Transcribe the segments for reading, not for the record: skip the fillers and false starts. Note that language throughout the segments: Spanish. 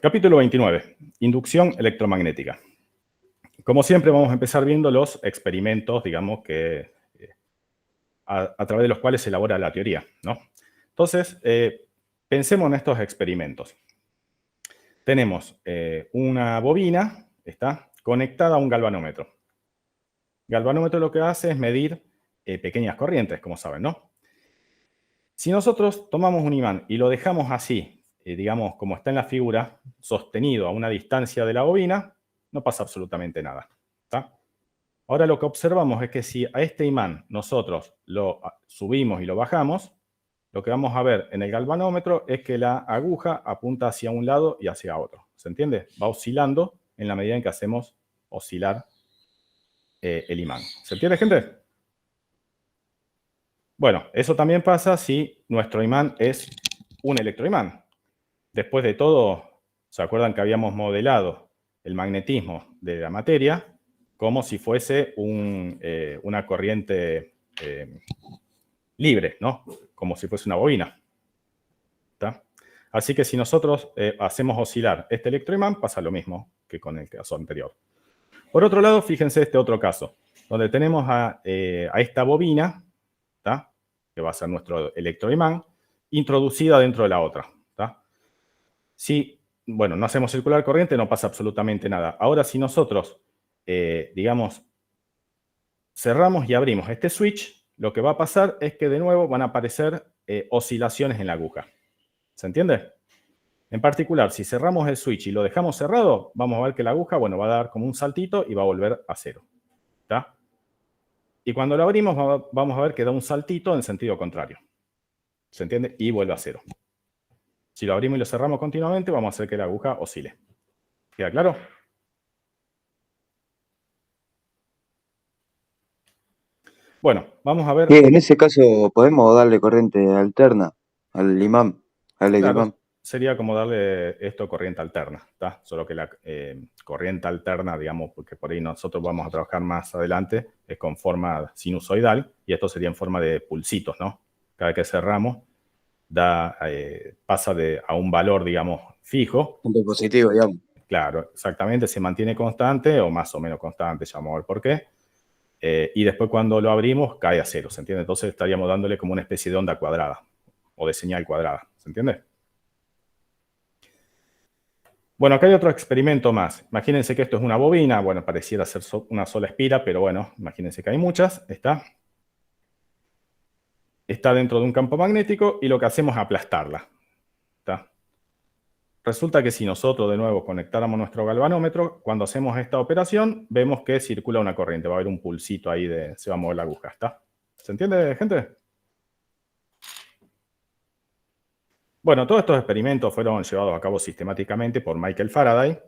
Capítulo 29. Inducción electromagnética. Como siempre, vamos a empezar viendo los experimentos, digamos, que a través de los cuales se elabora la teoría, ¿no? Entonces, pensemos en estos experimentos. Tenemos una bobina, está conectada a un galvanómetro. El galvanómetro lo que hace es medir pequeñas corrientes, como saben, ¿no? Si nosotros tomamos un imán y lo dejamos así, digamos, como está en la figura, sostenido a una distancia de la bobina, no pasa absolutamente nada, ¿está? Ahora lo que observamos es que si a este imán nosotros lo subimos y lo bajamos, lo que vamos a ver en el galvanómetro es que la aguja apunta hacia un lado y hacia otro. ¿Se entiende? Va oscilando en la medida en que hacemos oscilar el imán. ¿Se entiende, gente? Bueno, eso también pasa si nuestro imán es un electroimán. Después de todo, ¿se acuerdan que habíamos modelado el magnetismo de la materia como si fuese una corriente libre, ¿no? Como si fuese una bobina. ¿Está? Así que si nosotros hacemos oscilar este electroimán, pasa lo mismo que con el caso anterior. Por otro lado, fíjense este otro caso, donde tenemos a esta bobina, ¿está? Que va a ser nuestro electroimán, introducida dentro de la otra. ¿Está? Si, bueno, no hacemos circular corriente, no pasa absolutamente nada. Ahora, si nosotros, digamos, cerramos y abrimos este switch, lo que va a pasar es que de nuevo van a aparecer oscilaciones en la aguja. ¿Se entiende? En particular, si cerramos el switch y lo dejamos cerrado, vamos a ver que la aguja, bueno, va a dar como un saltito y va a volver a cero. ¿Está? Y cuando lo abrimos, vamos a ver que da un saltito en sentido contrario. ¿Se entiende? Y vuelve a cero. Si lo abrimos y lo cerramos continuamente, vamos a hacer que la aguja oscile. ¿Queda claro? Bueno, vamos a ver. Y en ese caso podemos darle corriente alterna al imán, al Claro, imán. sería como darle esto corriente alterna, ¿está? Solo que la corriente alterna, digamos, porque por ahí nosotros vamos a trabajar más adelante, es con forma sinusoidal y esto sería en forma de pulsitos, ¿no? Cada vez que cerramos, pasa a un valor, digamos, fijo. Punto positivo, digamos. Claro, exactamente, se mantiene constante o más o menos constante, ya vamos a ver por qué. Y después cuando lo abrimos, cae a cero, ¿se entiende? Entonces estaríamos dándole como una especie de onda cuadrada o de señal cuadrada, ¿se entiende? Bueno, acá hay otro experimento más. Imagínense que esto es una bobina. Bueno, pareciera ser una sola espira, pero bueno, imagínense que hay muchas. Está dentro de un campo magnético y lo que hacemos es aplastarla. ¿Está? Resulta que si nosotros de nuevo conectáramos nuestro galvanómetro, cuando hacemos esta operación, vemos que circula una corriente. Va a haber un pulsito ahí, se va a mover la aguja. ¿Está? ¿Se entiende, gente? Bueno, todos estos experimentos fueron llevados a cabo sistemáticamente por Michael Faraday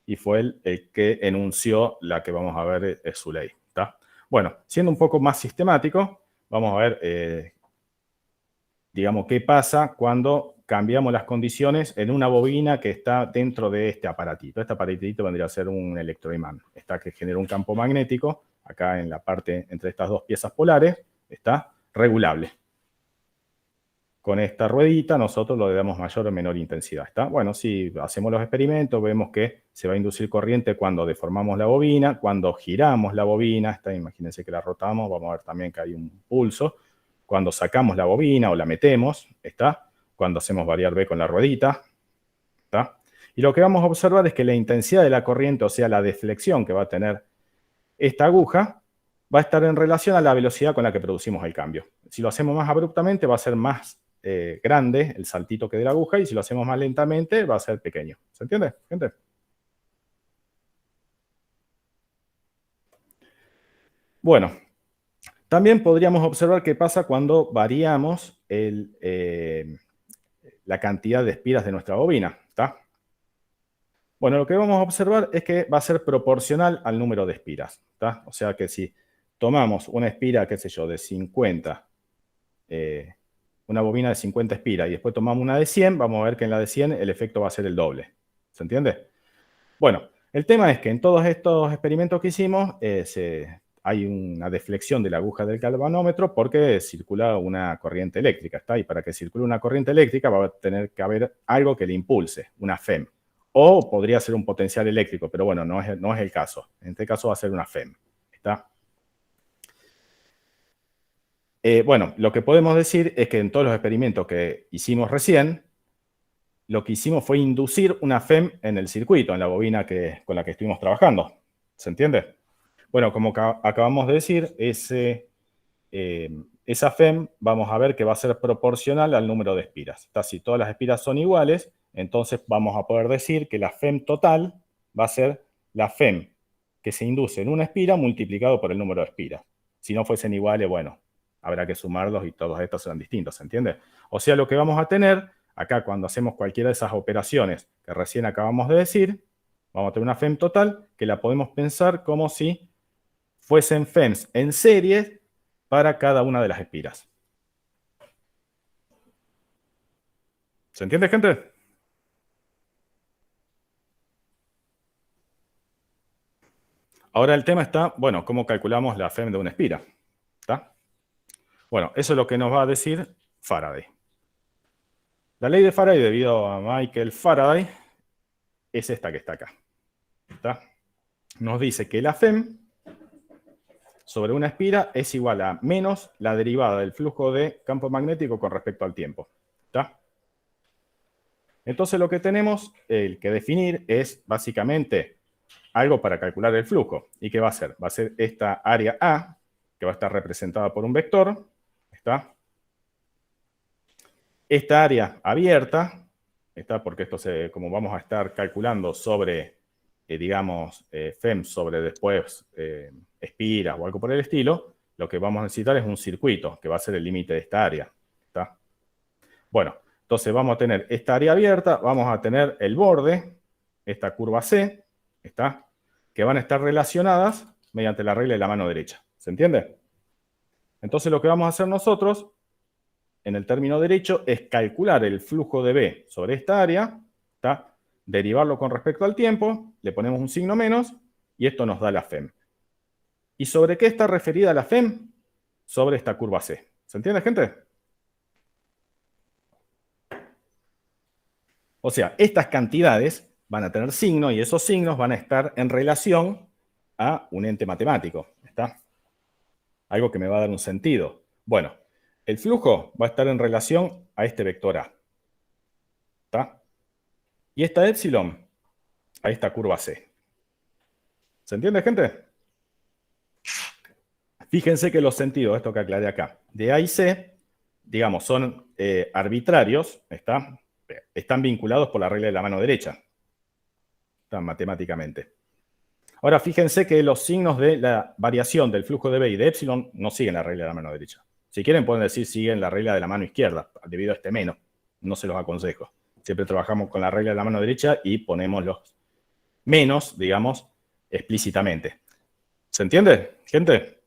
y fue el que enunció la que vamos a ver es su ley. ¿Está? Bueno, siendo un poco más sistemático, vamos a ver, digamos, qué pasa cuando cambiamos las condiciones en una bobina que está dentro de este aparatito. Este aparatito vendría a ser un electroimán. Está que genera un campo magnético, acá en la parte entre estas dos piezas polares, está regulable. Con esta ruedita nosotros le damos mayor o menor intensidad. ¿Está? Bueno, si hacemos los experimentos, vemos que se va a inducir corriente cuando deformamos la bobina, cuando giramos la bobina. ¿Está? Imagínense que la rotamos, vamos a ver también que hay un pulso. Cuando sacamos la bobina o la metemos, ¿está? Cuando hacemos variar B con la ruedita, ¿está? Y lo que vamos a observar es que la intensidad de la corriente, o sea, la deflexión que va a tener esta aguja, va a estar en relación a la velocidad con la que producimos el cambio. Si lo hacemos más abruptamente, va a ser más grande el saltito que de la aguja, y si lo hacemos más lentamente, va a ser pequeño. ¿Se entiende, gente? Bueno, también podríamos observar qué pasa cuando variamos la cantidad de espiras de nuestra bobina. ¿Está? Bueno, lo que vamos a observar es que va a ser proporcional al número de espiras. ¿Está? O sea que si tomamos una espira, qué sé yo, de 50, una bobina de 50 espiras y después tomamos una de 100, vamos a ver que en la de 100 el efecto va a ser el doble. ¿Se entiende? Bueno, el tema es que en todos estos experimentos que hicimos, hay una deflexión de la aguja del galvanómetro porque circula una corriente eléctrica, ¿está? Y para que circule una corriente eléctrica va a tener que haber algo que le impulse, una FEM. O podría ser un potencial eléctrico, pero bueno, no es el caso. En este caso va a ser una FEM, ¿está? Bueno, lo que podemos decir es que en todos los experimentos que hicimos recién, lo que hicimos fue inducir una FEM en el circuito, en la bobina con la que estuvimos trabajando. ¿Se entiende? Bueno, como acabamos de decir, esa FEM vamos a ver que va a ser proporcional al número de espiras. Si todas las espiras son iguales, entonces vamos a poder decir que la FEM total va a ser la FEM que se induce en una espira multiplicado por el número de espiras. Si no fuesen iguales, bueno, habrá que sumarlos y todos estos serán distintos, ¿se entiende? O sea, lo que vamos a tener acá cuando hacemos cualquiera de esas operaciones que recién acabamos de decir, vamos a tener una FEM total que la podemos pensar como si fuesen FEMs en serie para cada una de las espiras. ¿Se entiende, gente? Ahora el tema está, bueno, ¿cómo calculamos la FEM de una espira? ¿Está? Bueno, eso es lo que nos va a decir Faraday. La ley de Faraday, debido a Michael Faraday, es esta que está acá. ¿Está? Nos dice que la FEM sobre una espira es igual a menos la derivada del flujo de campo magnético con respecto al tiempo. ¿Está? Entonces lo que tenemos que definir es básicamente algo para calcular el flujo. ¿Y qué va a ser? Va a ser esta área A, que va a estar representada por un vector. ¿Está? Esta área abierta, ¿está? Porque esto como vamos a estar calculando sobre, digamos, FEM sobre después espiras o algo por el estilo, lo que vamos a necesitar es un circuito, que va a ser el límite de esta área. ¿Está? Bueno, entonces vamos a tener esta área abierta, vamos a tener el borde, esta curva C, ¿está? Que van a estar relacionadas mediante la regla de la mano derecha. ¿Se entiende? Entonces lo que vamos a hacer nosotros en el término derecho es calcular el flujo de B sobre esta área, ¿está? Derivarlo con respecto al tiempo, le ponemos un signo menos y esto nos da la FEM. ¿Y sobre qué está referida la FEM? Sobre esta curva C. ¿Se entiende, gente? O sea, estas cantidades van a tener signo y esos signos van a estar en relación a un ente matemático. ¿Está? Algo que me va a dar un sentido. Bueno, el flujo va a estar en relación a este vector A. ¿Está? Y esta épsilon a esta curva C. ¿Se entiende, gente? Fíjense que los sentidos, esto que aclaré acá, de A y C, digamos, son arbitrarios, están vinculados por la regla de la mano derecha, están matemáticamente. Ahora, fíjense que los signos de la variación del flujo de B y de épsilon no siguen la regla de la mano derecha. Si quieren, pueden decir siguen la regla de la mano izquierda, debido a este menos. No se los aconsejo. Siempre trabajamos con la regla de la mano derecha y ponemos los menos, digamos, explícitamente. ¿Se entiende, gente?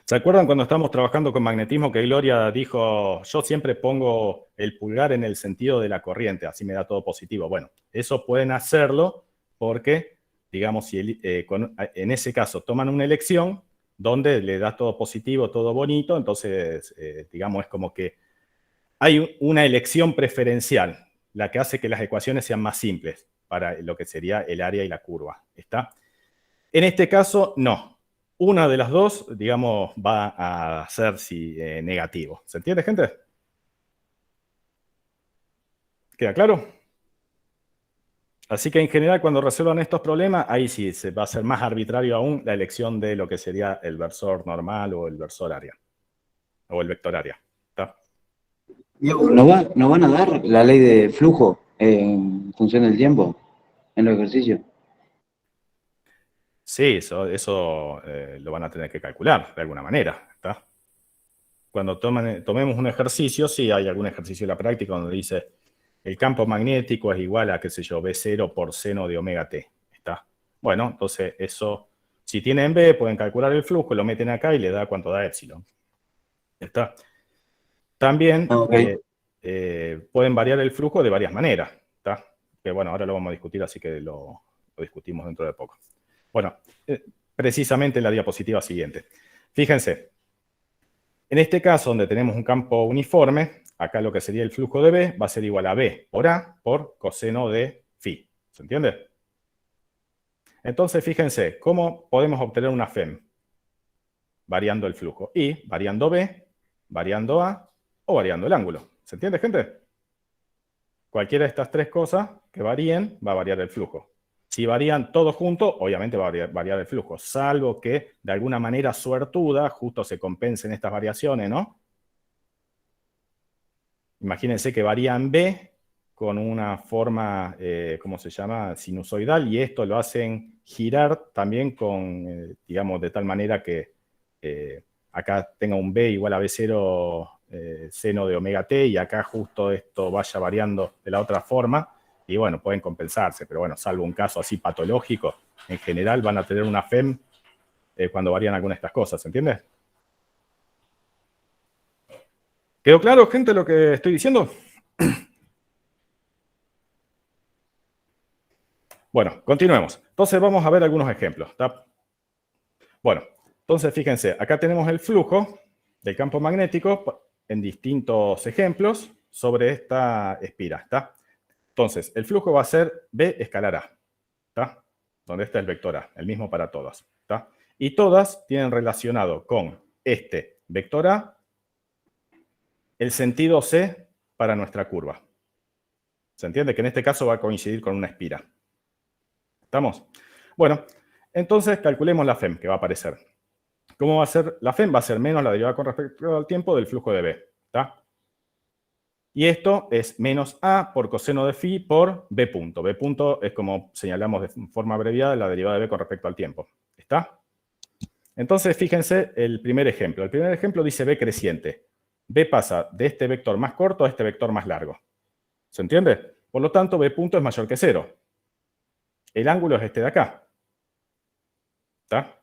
¿Se acuerdan cuando estábamos trabajando con magnetismo que Gloria dijo, yo siempre pongo el pulgar en el sentido de la corriente, así me da todo positivo? Bueno, eso pueden hacerlo porque, digamos, si en ese caso toman una elección donde le da todo positivo, todo bonito, entonces, digamos, es como que hay una elección preferencial, la que hace que las ecuaciones sean más simples para lo que sería el área y la curva. ¿Está? En este caso, no. Una de las dos, digamos, va a ser negativo. ¿Se entiende, gente? ¿Queda claro? Así que en general, cuando resuelvan estos problemas, ahí sí se va a ser más arbitrario aún la elección de lo que sería el versor normal o el versor área. O el vector área. ¿Está? ¿No van a dar la ley de flujo en función del tiempo en los ejercicios? Sí, eso lo van a tener que calcular de alguna manera. ¿Está? Cuando tomemos un ejercicio, sí hay algún ejercicio de la práctica donde dice el campo magnético es igual a, qué sé yo, B0 por seno de omega t. ¿Está? Bueno, entonces eso, si tienen B, pueden calcular el flujo, lo meten acá y le da cuánto da épsilon. ¿Está? También pueden variar el flujo de varias maneras. ¿Está? Que bueno, ahora lo vamos a discutir, así que lo discutimos dentro de poco. Bueno, precisamente en la diapositiva siguiente. Fíjense, en este caso donde tenemos un campo uniforme, acá lo que sería el flujo de B va a ser igual a B por A por coseno de phi. ¿Se entiende? Entonces, fíjense, ¿cómo podemos obtener una FEM? Variando el flujo. Y variando B, variando A o variando el ángulo. ¿Se entiende, gente? Cualquiera de estas tres cosas que varíen va a variar el flujo. Si varían todos juntos, obviamente va a variar el flujo, salvo que de alguna manera suertuda justo se compensen estas variaciones, ¿no? Imagínense que varían B con una forma, ¿cómo se llama? Sinusoidal, y esto lo hacen girar también con, digamos, de tal manera que acá tenga un B igual a B0 seno de omega t, y acá justo esto vaya variando de la otra forma, y bueno, pueden compensarse, pero bueno, salvo un caso así patológico, en general van a tener una FEM cuando varían alguna de estas cosas, ¿se entiende? ¿Quedó claro, gente, lo que estoy diciendo? Bueno, continuemos. Entonces vamos a ver algunos ejemplos. ¿Está? Bueno, entonces fíjense, acá tenemos el flujo del campo magnético en distintos ejemplos sobre esta espira. ¿Está? Entonces, el flujo va a ser B escalar A. ¿Está? Donde está el vector A, el mismo para todas. ¿Está? Y todas tienen relacionado con este vector A el sentido C para nuestra curva. ¿Se entiende? Que en este caso va a coincidir con una espira. ¿Estamos? Bueno, entonces calculemos la FEM que va a aparecer. ¿Cómo va a ser? La FEM va a ser menos la derivada con respecto al tiempo del flujo de B. ¿Está? Y esto es menos A por coseno de phi por B punto. B punto es como señalamos de forma abreviada la derivada de B con respecto al tiempo. ¿Está? Entonces, fíjense el primer ejemplo. El primer ejemplo dice B creciente. B pasa de este vector más corto a este vector más largo. ¿Se entiende? Por lo tanto, B punto es mayor que 0. El ángulo es este de acá. ¿Está?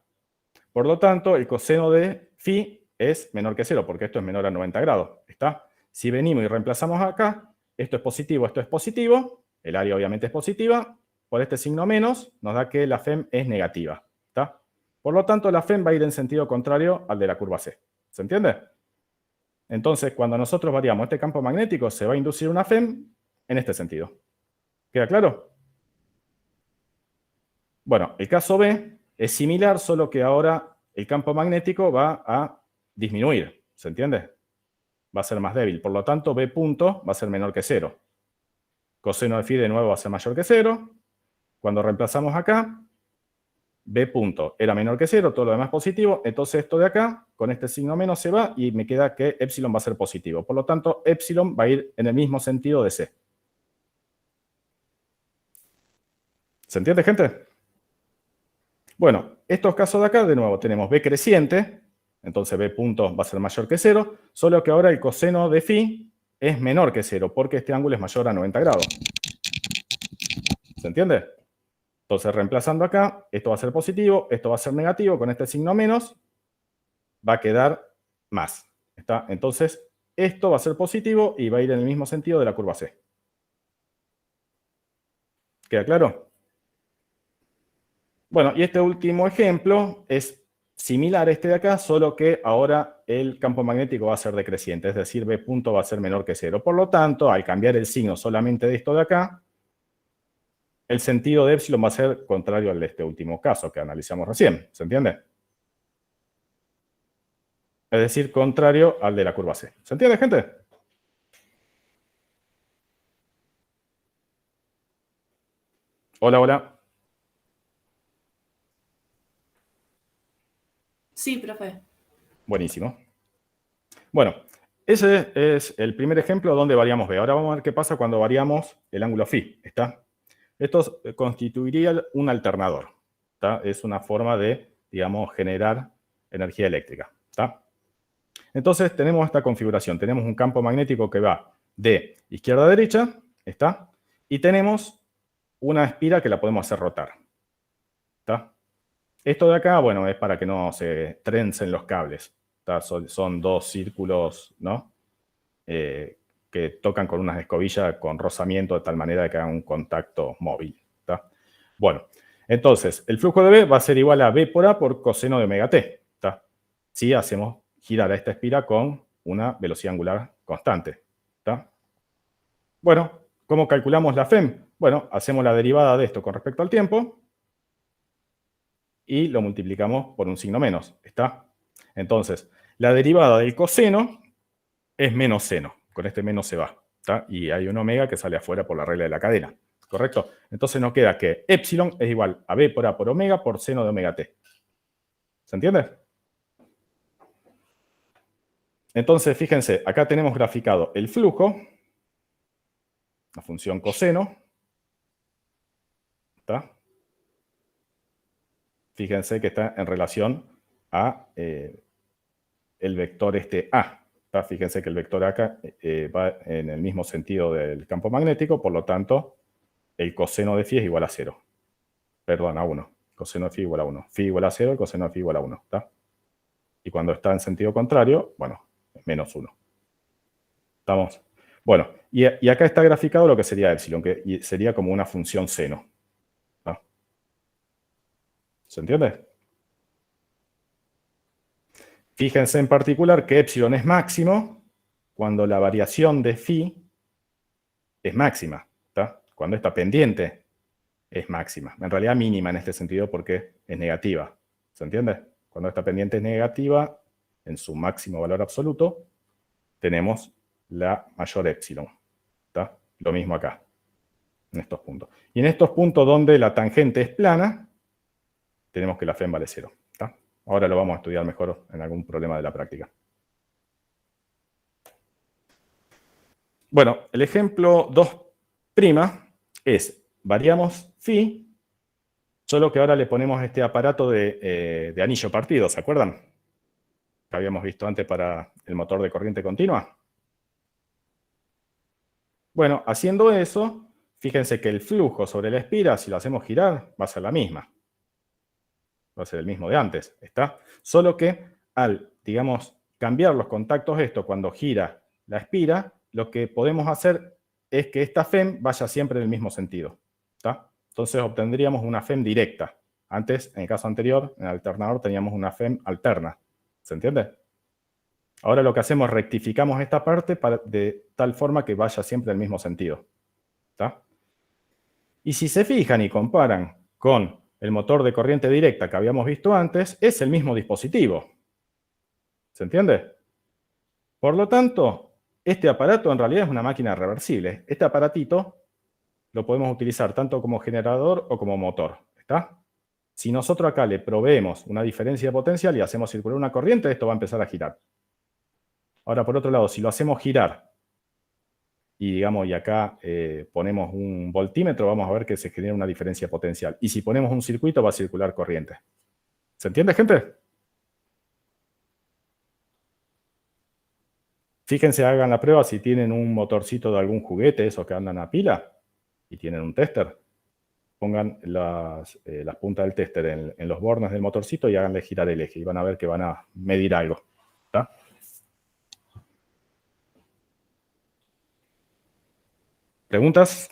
Por lo tanto, el coseno de phi es menor que 0, porque esto es menor a 90 grados. ¿Está? Si venimos y reemplazamos acá, esto es positivo, el área obviamente es positiva, por este signo menos nos da que la FEM es negativa. ¿Está? Por lo tanto, la FEM va a ir en sentido contrario al de la curva C. ¿Se entiende? Entonces, cuando nosotros variamos este campo magnético, se va a inducir una FEM en este sentido. ¿Queda claro? Bueno, el caso B es similar, solo que ahora el campo magnético va a disminuir. ¿Se entiende? Va a ser más débil. Por lo tanto, B punto va a ser menor que 0. Coseno de phi de nuevo va a ser mayor que 0. Cuando reemplazamos acá, B punto era menor que 0, todo lo demás positivo. Entonces esto de acá, con este signo menos se va y me queda que epsilon va a ser positivo. Por lo tanto, epsilon va a ir en el mismo sentido de C. ¿Se entiende, gente? Bueno, estos casos de acá, de nuevo, tenemos B creciente, entonces B punto va a ser mayor que 0, solo que ahora el coseno de phi es menor que 0, porque este ángulo es mayor a 90 grados. ¿Se entiende? Entonces, reemplazando acá, esto va a ser positivo, esto va a ser negativo, con este signo menos, va a quedar más. ¿Está? Entonces, esto va a ser positivo y va a ir en el mismo sentido de la curva C. ¿Queda claro? Bueno, y este último ejemplo es similar a este de acá, solo que ahora el campo magnético va a ser decreciente, es decir, B punto va a ser menor que 0. Por lo tanto, al cambiar el signo solamente de esto de acá, el sentido de epsilon va a ser contrario al de este último caso que analizamos recién. ¿Se entiende? Es decir, contrario al de la curva C. ¿Se entiende, gente? Hola, hola. Sí, profe. Buenísimo. Bueno, ese es el primer ejemplo donde variamos B. Ahora vamos a ver qué pasa cuando variamos el ángulo phi. ¿Está? Esto constituiría un alternador. ¿Está? Es una forma de, digamos, generar energía eléctrica. ¿Está? Entonces tenemos esta configuración. Tenemos un campo magnético que va de izquierda a derecha. ¿Está? Y tenemos una espira que la podemos hacer rotar. ¿Está? Esto de acá, bueno, es para que no se trencen los cables. Son dos círculos, ¿no? Que tocan con unas escobillas con rozamiento de tal manera que hagan un contacto móvil. ¿Está? Bueno, Entonces, el flujo de B va a ser igual a B por A por coseno de omega t. ¿Está? Si hacemos girar a esta espira con una velocidad angular constante. ¿Está? Bueno, ¿cómo calculamos la FEM? Bueno, hacemos la derivada de esto con respecto al tiempo y lo multiplicamos por un signo menos. ¿Está? Entonces, la derivada del coseno es menos seno. Con este menos se va. ¿Está? Y hay un omega que sale afuera por la regla de la cadena. ¿Correcto? Entonces nos queda que epsilon es igual a B por A por omega por seno de omega t. ¿Se entiende? Entonces, fíjense, acá tenemos graficado el flujo, la función coseno. ¿Está? Fíjense que está en relación a el vector este A. ¿Está? Fíjense que el vector acá va en el mismo sentido del campo magnético, por lo tanto, el coseno de phi es igual a 0. Perdón, a 1. Coseno de phi igual a 1. Phi igual a 0, el coseno de phi igual a 1. ¿Está? Y cuando está en sentido contrario, bueno, es menos 1. ¿Estamos? Bueno, y acá está graficado lo que sería epsilon, que sería como una función seno. ¿Está? ¿Se entiende? Fíjense en particular que epsilon es máximo cuando la variación de phi es máxima. ¿Está? Cuando esta pendiente es máxima. En realidad mínima en este sentido porque es negativa. ¿Se entiende? Cuando esta pendiente es negativa, en su máximo valor absoluto, tenemos la mayor epsilon. ¿Está? Lo mismo acá, en estos puntos. Y en estos puntos donde la tangente es plana, tenemos que la FEM vale 0. ¿Está? Ahora lo vamos a estudiar mejor en algún problema de la práctica. Bueno, el ejemplo 2' es, variamos phi, solo que ahora le ponemos este aparato de anillo partido, ¿se acuerdan? Que habíamos visto antes para el motor de corriente continua. Bueno, haciendo eso, fíjense que el flujo sobre la espira, si lo hacemos girar, va a ser la misma. Va a ser el mismo de antes, ¿está? Solo que al, digamos, cambiar los contactos esto cuando gira la espira, lo que podemos hacer es que esta FEM vaya siempre en el mismo sentido, ¿está? Entonces obtendríamos una FEM directa. Antes, en el caso anterior, en el alternador teníamos una FEM alterna. ¿Se entiende? Ahora lo que hacemos es rectificamos esta parte de tal forma que vaya siempre en el mismo sentido. ¿Está? Y si se fijan y comparan con el motor de corriente directa que habíamos visto antes, es el mismo dispositivo. ¿Se entiende? Por lo tanto, este aparato en realidad es una máquina reversible. Este aparatito lo podemos utilizar tanto como generador o como motor. ¿Está? Si nosotros acá le proveemos una diferencia de potencial y hacemos circular una corriente, esto va a empezar a girar. Ahora, por otro lado, si lo hacemos girar y, digamos, y acá ponemos un voltímetro, vamos a ver que se genera una diferencia potencial. Y si ponemos un circuito, va a circular corriente. ¿Se entiende, gente? Fíjense, hagan la prueba si tienen un motorcito de algún juguete, esos que andan a pila, y tienen un tester. Pongan las puntas del tester en los bornes del motorcito y háganle girar el eje. Y van a ver que van a medir algo. ¿Está? ¿Preguntas?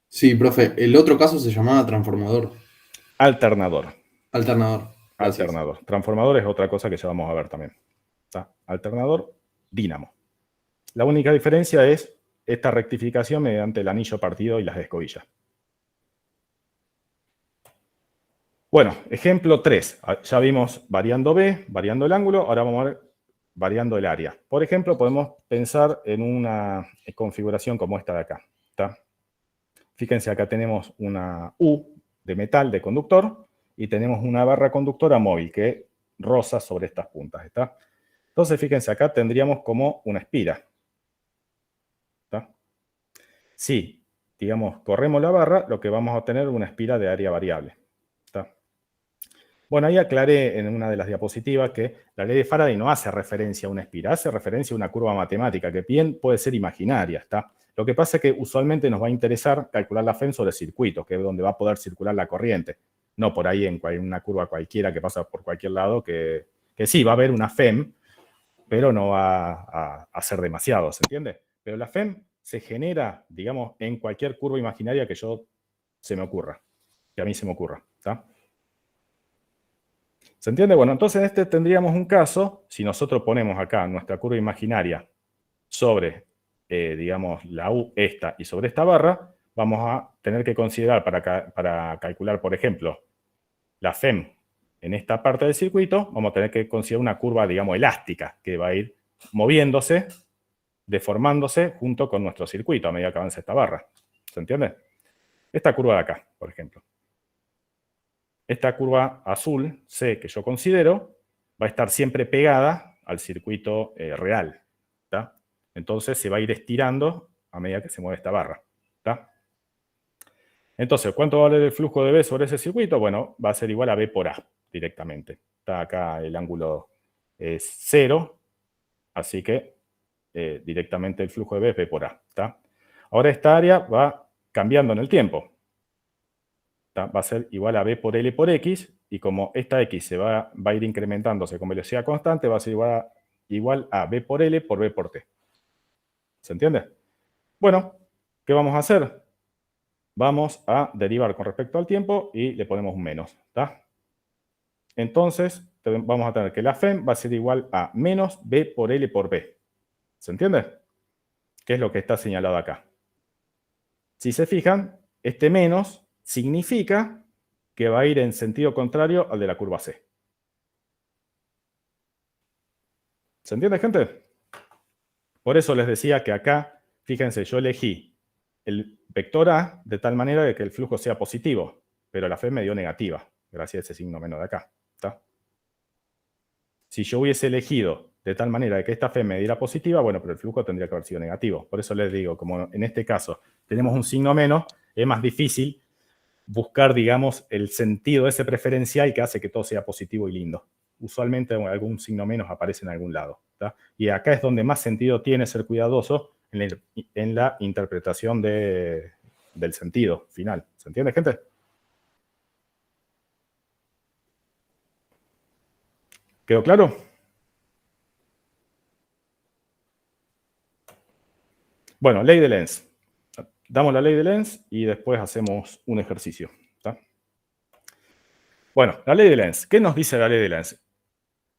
Sí, profe. El otro caso se llamaba transformador. Alternador. Alternador. Gracias. Alternador. Transformador es otra cosa que ya vamos a ver también. ¿Está? Alternador, dínamo. La única diferencia es esta rectificación mediante el anillo partido y las escobillas. Bueno, ejemplo 3. Ya vimos variando B, variando el ángulo, ahora vamos a ver variando el área. Por ejemplo, podemos pensar en una configuración como esta de acá. ¿Está? Fíjense, acá tenemos una U de metal de conductor y tenemos una barra conductora móvil que roza sobre estas puntas. ¿Está? Entonces, fíjense, acá tendríamos como una espira. ¿Está? Si, digamos, corremos la barra, lo que vamos a obtener es una espira de área variable. ¿Está? Bueno, ahí aclaré en una de las diapositivas que la ley de Faraday no hace referencia a una espira, hace referencia a una curva matemática que bien puede ser imaginaria. ¿Está? Lo que pasa es que usualmente nos va a interesar calcular la FEM sobre circuitos, que es donde va a poder circular la corriente. No por ahí en una curva cualquiera que pasa por cualquier lado, que sí, va a haber una FEM, pero no va a ser demasiado, ¿se entiende? Pero la FEM se genera, digamos, en cualquier curva imaginaria que se me ocurra, que a mí se me ocurra, ¿está? ¿Se entiende? Bueno, entonces en este tendríamos un caso, si nosotros ponemos acá nuestra curva imaginaria sobre, digamos, la U esta y sobre esta barra, vamos a tener que considerar para calcular, por ejemplo, la FEM en esta parte del circuito, vamos a tener que considerar una curva, digamos, elástica, que va a ir moviéndose, deformándose junto con nuestro circuito a medida que avance esta barra. ¿Se entiende? Esta curva de acá, por ejemplo. Esta curva azul, C, que yo considero, va a estar siempre pegada al circuito real. ¿Está? Entonces se va a ir estirando a medida que se mueve esta barra. ¿Está? Entonces, ¿cuánto va a valer el flujo de B sobre ese circuito? Bueno, va a ser igual a B por A directamente. Está acá el ángulo es 0, así que directamente el flujo de B es B por A. ¿Está? Ahora esta área va cambiando en el tiempo. ¿Está? Va a ser igual a B por L por X, y como esta X se va a ir incrementándose con velocidad constante, va a ser igual a B por L por B por T. ¿Se entiende? Bueno, ¿qué vamos a hacer? Vamos a derivar con respecto al tiempo y le ponemos un menos. ¿Está? Entonces, vamos a tener que la FEM va a ser igual a menos B por L por B. ¿Se entiende? ¿Qué es lo que está señalado acá? Si se fijan, este menos significa que va a ir en sentido contrario al de la curva C. ¿Se entiende, gente? Por eso les decía que acá, fíjense, yo elegí el vector A de tal manera de que el flujo sea positivo, pero la FEM me dio negativa, gracias a ese signo menos de acá. ¿Está? Si yo hubiese elegido de tal manera de que esta FEM me diera positiva, bueno, pero el flujo tendría que haber sido negativo. Por eso les digo, como en este caso tenemos un signo menos, es más difícil buscar, digamos, el sentido ese preferencial que hace que todo sea positivo y lindo. Usualmente algún signo menos aparece en algún lado. ¿Está? Y acá es donde más sentido tiene ser cuidadoso en la interpretación del sentido final. ¿Se entiende, gente? ¿Quedó claro? Bueno, ley de Lenz. Damos la ley de Lenz y después hacemos un ejercicio. ¿Está? Bueno, la ley de Lenz. ¿Qué nos dice la ley de Lenz?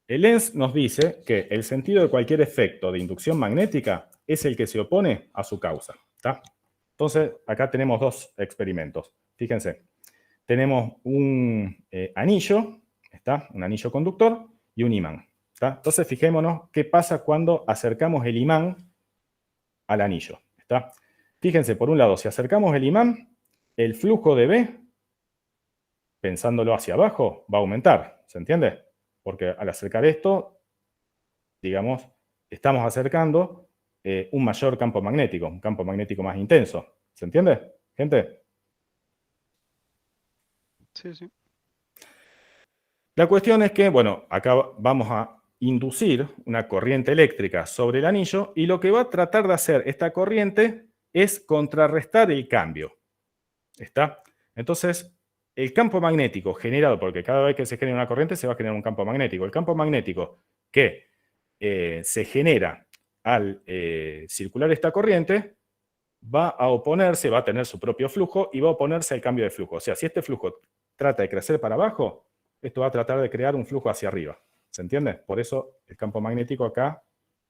El Lenz nos dice que el sentido de cualquier efecto de inducción magnética es el que se opone a su causa. ¿Está? Entonces, acá tenemos dos experimentos. Fíjense, tenemos un anillo, ¿está? Un anillo conductor y un imán. ¿Está? Entonces, fijémonos qué pasa cuando acercamos el imán al anillo. ¿Está? Fíjense, por un lado, si acercamos el imán, el flujo de B, pensándolo hacia abajo, va a aumentar. ¿Se entiende? Porque al acercar esto, digamos, estamos acercando un mayor campo magnético, un campo magnético más intenso. ¿Se entiende, gente? Sí, sí. La cuestión es que, bueno, acá vamos a inducir una corriente eléctrica sobre el anillo y lo que va a tratar de hacer esta corriente es contrarrestar el cambio. ¿Está? Entonces, el campo magnético generado, porque cada vez que se genera una corriente se va a generar un campo magnético. El campo magnético que se genera al circular esta corriente va a oponerse, va a tener su propio flujo y va a oponerse al cambio de flujo. O sea, si este flujo trata de crecer para abajo, esto va a tratar de crear un flujo hacia arriba. ¿Se entiende? Por eso el campo magnético acá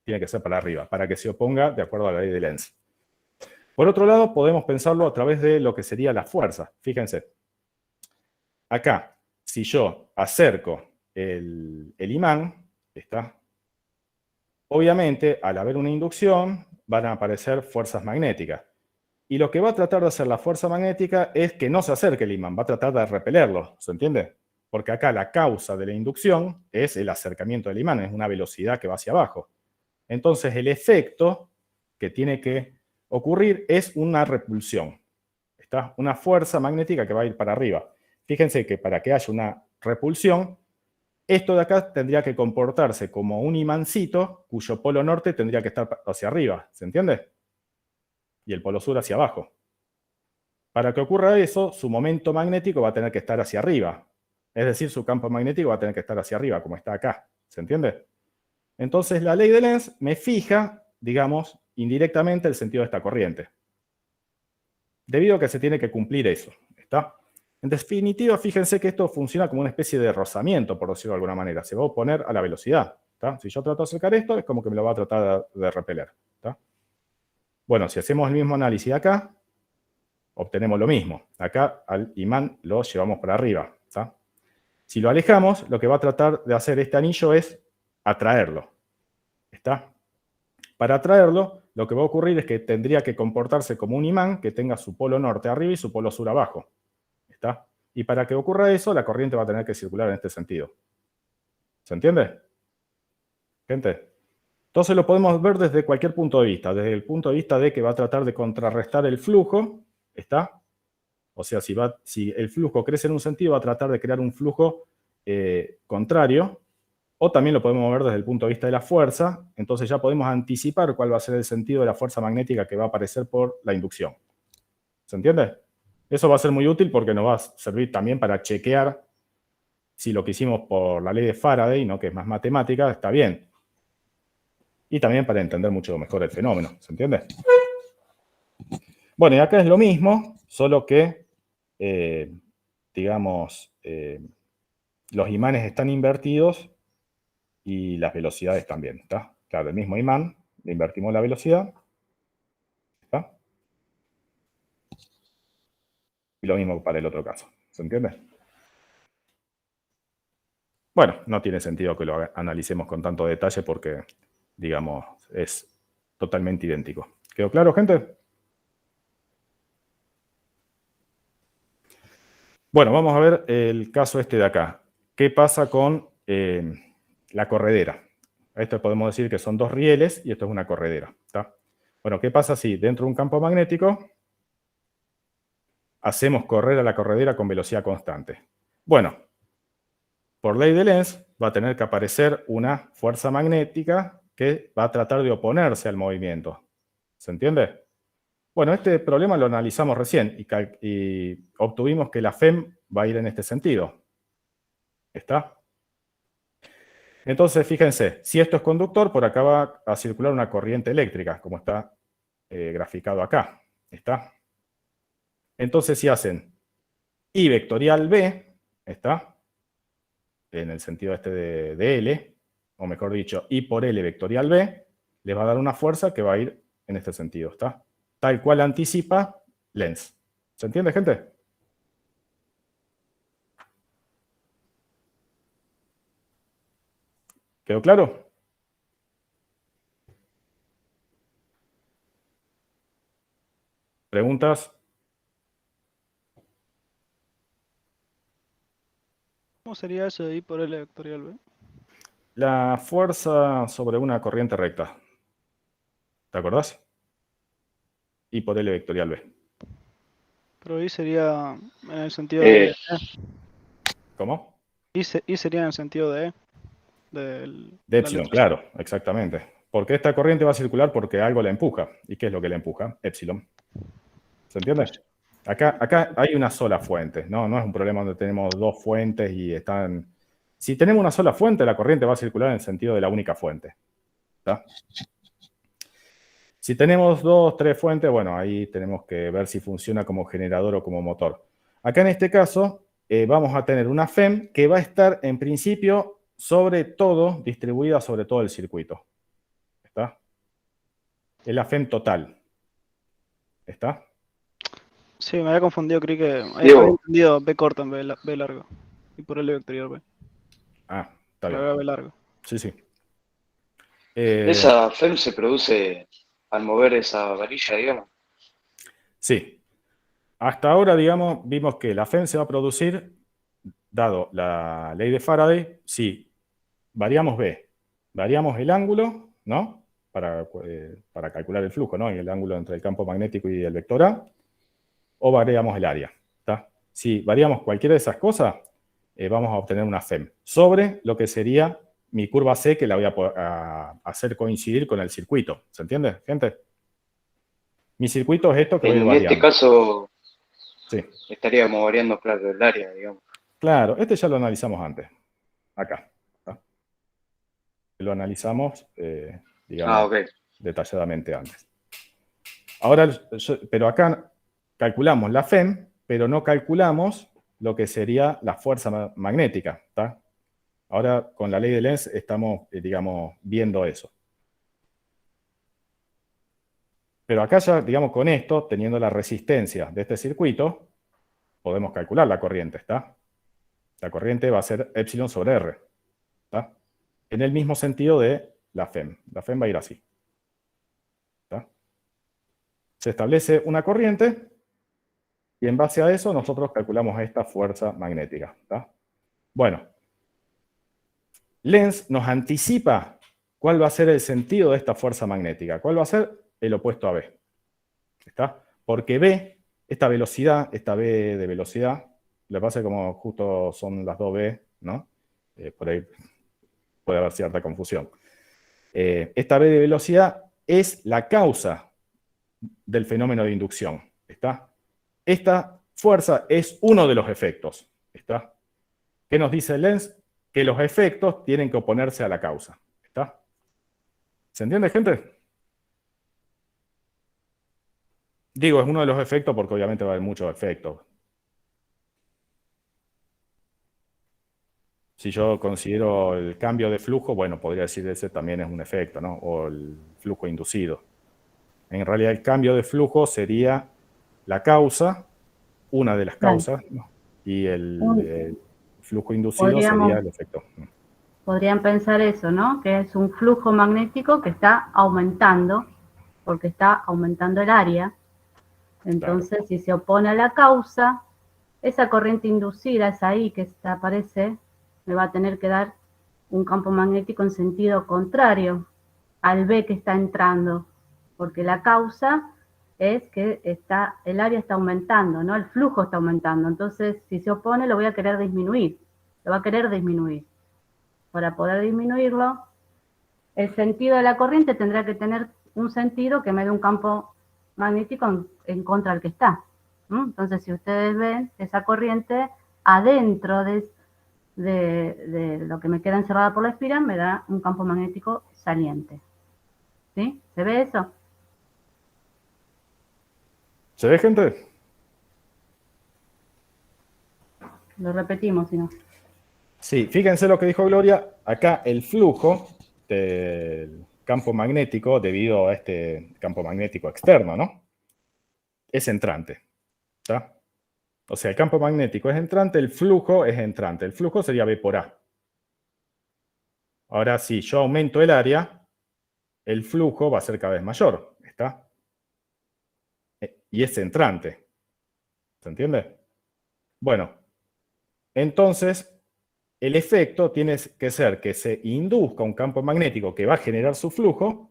tiene que ser para arriba, para que se oponga de acuerdo a la ley de Lenz. Por otro lado, podemos pensarlo a través de lo que sería la fuerza. Fíjense. Acá, si yo acerco el imán, ¿está? Obviamente, al haber una inducción, van a aparecer fuerzas magnéticas. Y lo que va a tratar de hacer la fuerza magnética es que no se acerque el imán, va a tratar de repelerlo. ¿Se entiende? Porque acá la causa de la inducción es el acercamiento del imán, es una velocidad que va hacia abajo. Entonces, el efecto que tiene que ocurrir es una repulsión. ¿Está? Una fuerza magnética que va a ir para arriba. Fíjense que para que haya una repulsión, esto de acá tendría que comportarse como un imancito cuyo polo norte tendría que estar hacia arriba. ¿Se entiende? Y el polo sur hacia abajo. Para que ocurra eso, su momento magnético va a tener que estar hacia arriba. Es decir, su campo magnético va a tener que estar hacia arriba, como está acá. ¿Se entiende? Entonces, la ley de Lenz me fija, digamos, indirectamente el sentido de esta corriente. Debido a que se tiene que cumplir eso. ¿Está? En definitiva, fíjense que esto funciona como una especie de rozamiento, por decirlo de alguna manera. Se va a oponer a la velocidad. ¿Está? Si yo trato de acercar esto, es como que me lo va a tratar de repeler. ¿Está? Bueno, si hacemos el mismo análisis acá, obtenemos lo mismo. Acá al imán lo llevamos para arriba. ¿Está? Si lo alejamos, lo que va a tratar de hacer este anillo es atraerlo. ¿Está? Para atraerlo, lo que va a ocurrir es que tendría que comportarse como un imán que tenga su polo norte arriba y su polo sur abajo. ¿Está? Y para que ocurra eso, la corriente va a tener que circular en este sentido. ¿Se entiende? Gente. Entonces lo podemos ver desde cualquier punto de vista. Desde el punto de vista de que va a tratar de contrarrestar el flujo. ¿Está? O sea, si el flujo crece en un sentido, va a tratar de crear un flujo contrario. O también lo podemos ver desde el punto de vista de la fuerza. Entonces ya podemos anticipar cuál va a ser el sentido de la fuerza magnética que va a aparecer por la inducción. ¿Se entiende? Eso va a ser muy útil porque nos va a servir también para chequear si lo que hicimos por la ley de Faraday, ¿no? Que es más matemática, está bien. Y también para entender mucho mejor el fenómeno. ¿Se entiende? Bueno, y acá es lo mismo, solo que, digamos, los imanes están invertidos y las velocidades también. ¿Está? Claro, el mismo imán, le invertimos la velocidad. ¿Está? Y lo mismo para el otro caso. ¿Se entiende? Bueno, no tiene sentido que lo analicemos con tanto detalle porque, digamos, es totalmente idéntico. ¿Quedó claro, gente? Bueno, vamos a ver el caso este de acá. ¿Qué pasa con la corredera? Esto podemos decir que son dos rieles y esto es una corredera. ¿Está? Bueno, ¿qué pasa si dentro de un campo magnético hacemos correr a la corredera con velocidad constante? Bueno, por ley de Lenz va a tener que aparecer una fuerza magnética que va a tratar de oponerse al movimiento. ¿Se entiende? Bueno, este problema lo analizamos recién y obtuvimos que la FEM va a ir en este sentido. ¿Está? Entonces, fíjense, si esto es conductor, por acá va a circular una corriente eléctrica, como está graficado acá. ¿Está? Entonces, si hacen I vectorial B, ¿está? En el sentido este de L, o mejor dicho, I por L vectorial B, les va a dar una fuerza que va a ir en este sentido, ¿está? Tal cual anticipa Lenz. ¿Se entiende, gente? ¿Quedó claro? ¿Preguntas? ¿Cómo sería eso de I por L vectorial B? La fuerza sobre una corriente recta. ¿Te acordás? I por L vectorial B. Pero I sería en el sentido de E. ¿Cómo? I sería en el sentido de E. De La epsilon, letra claro, exactamente. Porque esta corriente va a circular porque algo la empuja. ¿Y qué es lo que la empuja? Epsilon. ¿Se entiende? Acá hay una sola fuente, ¿no? No es un problema donde tenemos dos fuentes y están... Si tenemos una sola fuente, la corriente va a circular en el sentido de la única fuente. ¿Está? Si tenemos dos, tres fuentes, bueno, ahí tenemos que ver si funciona como generador o como motor. Acá en este caso vamos a tener una FEM que va a estar en principio sobre todo, distribuida sobre todo el circuito. ¿Está? Es la FEM total. ¿Está? Sí, me había confundido, creí que había Diego. entendido B corta en B largo. I por L vectorial B. Ah, está Pero bien. era B largo. Sí, sí. Esa FEM se produce al mover esa varilla, digamos. Sí. Hasta ahora, digamos, vimos que la FEM se va a producir, dado la ley de Faraday, si variamos B, variamos el ángulo, ¿no? Para calcular el flujo, ¿no? Y el ángulo entre el campo magnético y el vector A, o variamos el área, ¿está? Si variamos cualquiera de esas cosas, vamos a obtener una FEM sobre lo que sería mi curva C, que la voy a hacer coincidir con el circuito. ¿Se entiende, gente? Mi circuito es esto que voy a ir En variando. este caso Sí. estaríamos variando, claro, el área, digamos. Claro, este ya lo analizamos antes. Acá. ¿Está? Lo analizamos, digamos, Ah, ok. detalladamente antes. Ahora, pero acá calculamos la FEM, pero no calculamos lo que sería la fuerza magnética, ¿tá? Ahora, con la ley de Lenz estamos, digamos, viendo eso. Pero acá ya, digamos, con esto, teniendo la resistencia de este circuito, podemos calcular la corriente, ¿está? La corriente va a ser epsilon sobre R, ¿está? En el mismo sentido de la FEM. La FEM va a ir así, ¿está? Se establece una corriente y en base a eso nosotros calculamos esta fuerza magnética, ¿está? Bueno, Lenz nos anticipa cuál va a ser el sentido de esta fuerza magnética. ¿Cuál va a ser? El opuesto a B. ¿Está? Porque B, esta velocidad, esta B de velocidad, lo que pasa es que como justo son las dos B, ¿no? Por ahí puede haber cierta confusión. Esta B de velocidad es la causa del fenómeno de inducción. ¿Está? Esta fuerza es uno de los efectos. ¿Está? ¿Qué nos dice Lenz? Que los efectos tienen que oponerse a la causa. ¿Está? ¿Se entiende, gente? Digo, es uno de los efectos porque obviamente va a haber muchos efectos. Si yo considero el cambio de flujo, bueno, podría decir que ese también es un efecto, ¿no? O el flujo inducido. En realidad el cambio de flujo sería la causa, una de las causas, ¿no? Y el flujo inducido sería el efecto. Podrían pensar eso, ¿no? Que es un flujo magnético que está aumentando, porque está aumentando el área. Entonces, claro, si se opone a la causa, esa corriente inducida, esa I que aparece, me va a tener que dar un campo magnético en sentido contrario al B que está entrando, porque la causa es que el área está aumentando, ¿no? El flujo está aumentando. Entonces, si se opone, lo voy a querer disminuir. Lo va a querer disminuir. Para poder disminuirlo, el sentido de la corriente tendrá que tener un sentido que me dé un campo magnético en contra del que está. Entonces, si ustedes ven, esa corriente adentro de lo que me queda encerrada por la espiral me da un campo magnético saliente. ¿Sí? ¿Se ve eso? ¿Se ve, gente? Lo repetimos, si no. Sí, fíjense lo que dijo Gloria. Acá el flujo del campo magnético, debido a este campo magnético externo, ¿no? Es entrante. ¿Está? O sea, el campo magnético es entrante, el flujo es entrante. El flujo sería B por A. Ahora, si yo aumento el área, el flujo va a ser cada vez mayor. ¿Está? Y es entrante. ¿Se entiende? Bueno, entonces el efecto tiene que ser que se induzca un campo magnético que va a generar su flujo,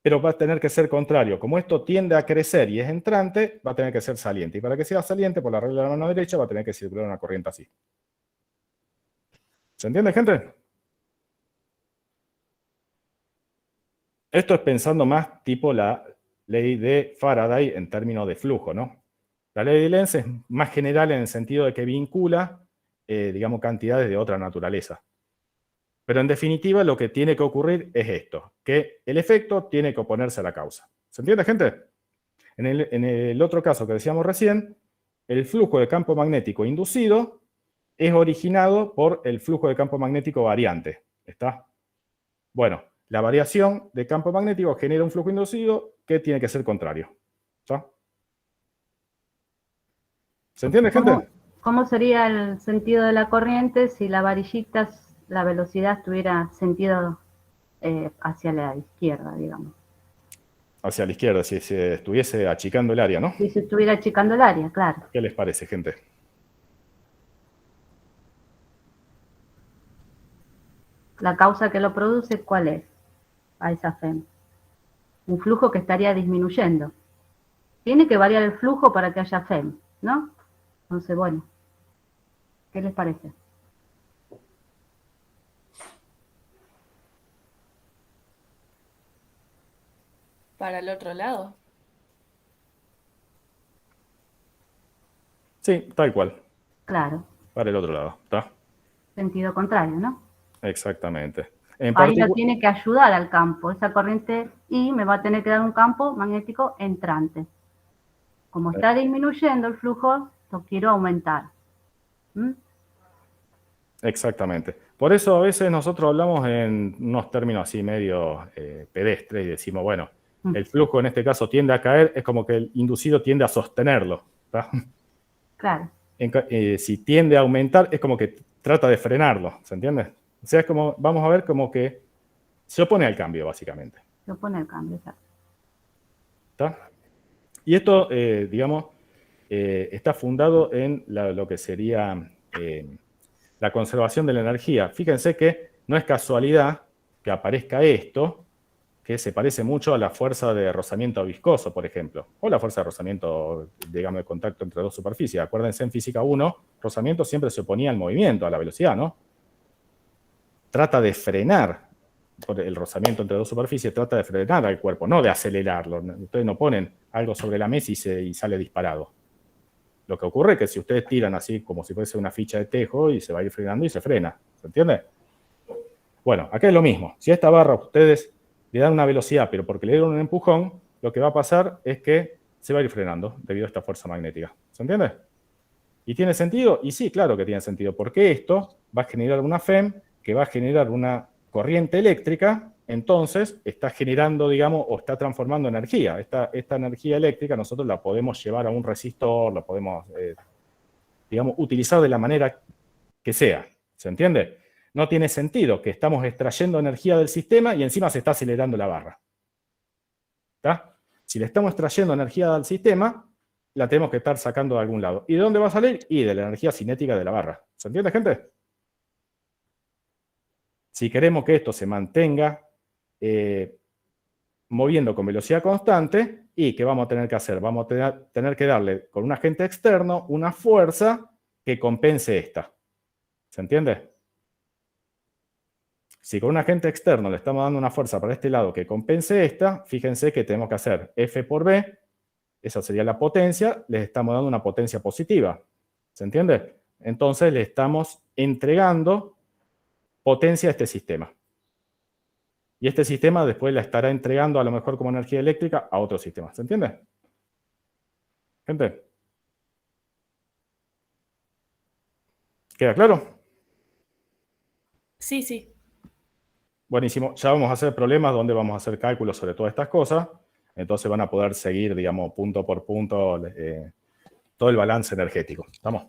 pero va a tener que ser contrario. Como esto tiende a crecer y es entrante, va a tener que ser saliente. Y para que sea saliente, por la regla de la mano derecha, va a tener que circular una corriente así. ¿Se entiende, gente? Esto es pensando más tipo la ley de Faraday en términos de flujo, ¿no? La ley de Lenz es más general en el sentido de que vincula, digamos, cantidades de otra naturaleza. Pero en definitiva lo que tiene que ocurrir es esto, que el efecto tiene que oponerse a la causa. ¿Se entiende, gente? En el otro caso que decíamos recién, el flujo de campo magnético inducido es originado por el flujo de campo magnético variante. ¿Está? Bueno, la variación de campo magnético genera un flujo inducido que tiene que ser contrario. ¿Está? ¿Se entiende, gente? ¿Cómo sería el sentido de la corriente si la varillita, la velocidad tuviera sentido hacia la izquierda, digamos? Hacia la izquierda, si se estuviese achicando el área, ¿no? Si se estuviera achicando el área, claro. ¿Qué les parece, gente? La causa que lo produce, ¿cuál es? A esa FEM. Un flujo que estaría disminuyendo. Tiene que variar el flujo para que haya FEM, ¿no? Entonces, bueno, ¿qué les parece? Para el otro lado. Sí, tal cual. Claro. Para el otro lado, ¿está? Sentido contrario, ¿no? Exactamente. Ahí lo tiene que ayudar al campo. Esa corriente I me va a tener que dar un campo magnético entrante. Como está disminuyendo el flujo, lo quiero aumentar. ¿Mm? Exactamente. Por eso a veces nosotros hablamos en unos términos así medio pedestres y decimos, bueno, el flujo en este caso tiende a caer, es como que el inducido tiende a sostenerlo. ¿Tá? Claro. Si tiende a aumentar, es como que trata de frenarlo, ¿se entiende? O sea, es como, vamos a ver como que se opone al cambio, básicamente. Se opone al cambio, exacto. ¿Está? Y esto, digamos, está fundado en lo que sería la conservación de la energía. Fíjense que no es casualidad que aparezca esto, que se parece mucho a la fuerza de rozamiento viscoso, por ejemplo, o la fuerza de rozamiento, digamos, de contacto entre dos superficies. Acuérdense, en física 1, rozamiento siempre se oponía al movimiento, a la velocidad, ¿no? Trata de frenar, el rozamiento entre dos superficies trata de frenar al cuerpo, no de acelerarlo. Ustedes no ponen algo sobre la mesa y sale disparado. Lo que ocurre es que si ustedes tiran así como si fuese una ficha de tejo y se va a ir frenando y se frena. ¿Se entiende? Bueno, acá es lo mismo. Si a esta barra ustedes le dan una velocidad, pero porque le dieron un empujón, lo que va a pasar es que se va a ir frenando debido a esta fuerza magnética. ¿Se entiende? ¿Y tiene sentido? Y sí, claro que tiene sentido, porque esto va a generar una FEM que va a generar una corriente eléctrica, entonces está generando, digamos, o está transformando energía. Esta energía eléctrica nosotros la podemos llevar a un resistor, la podemos, digamos, utilizar de la manera que sea. ¿Se entiende? No tiene sentido que estamos extrayendo energía del sistema y encima se está acelerando la barra. ¿Está? Si le estamos extrayendo energía del sistema, la tenemos que estar sacando de algún lado. ¿Y de dónde va a salir? Y de la energía cinética de la barra. ¿Se entiende, gente? Si queremos que esto se mantenga moviendo con velocidad constante, ¿y qué vamos a tener que hacer? Vamos a tener que darle con un agente externo una fuerza que compense esta. ¿Se entiende? Si con un agente externo le estamos dando una fuerza para este lado que compense esta, fíjense que tenemos que hacer F por B, esa sería la potencia, les estamos dando una potencia positiva. ¿Se entiende? Entonces le estamos entregando potencia a este sistema. Y este sistema después la estará entregando a lo mejor como energía eléctrica a otro sistema. ¿Se entiende? Gente. ¿Queda claro? Sí, sí. Buenísimo. Ya vamos a hacer problemas donde vamos a hacer cálculos sobre todas estas cosas. Entonces van a poder seguir, digamos, punto por punto todo el balance energético. ¿Estamos?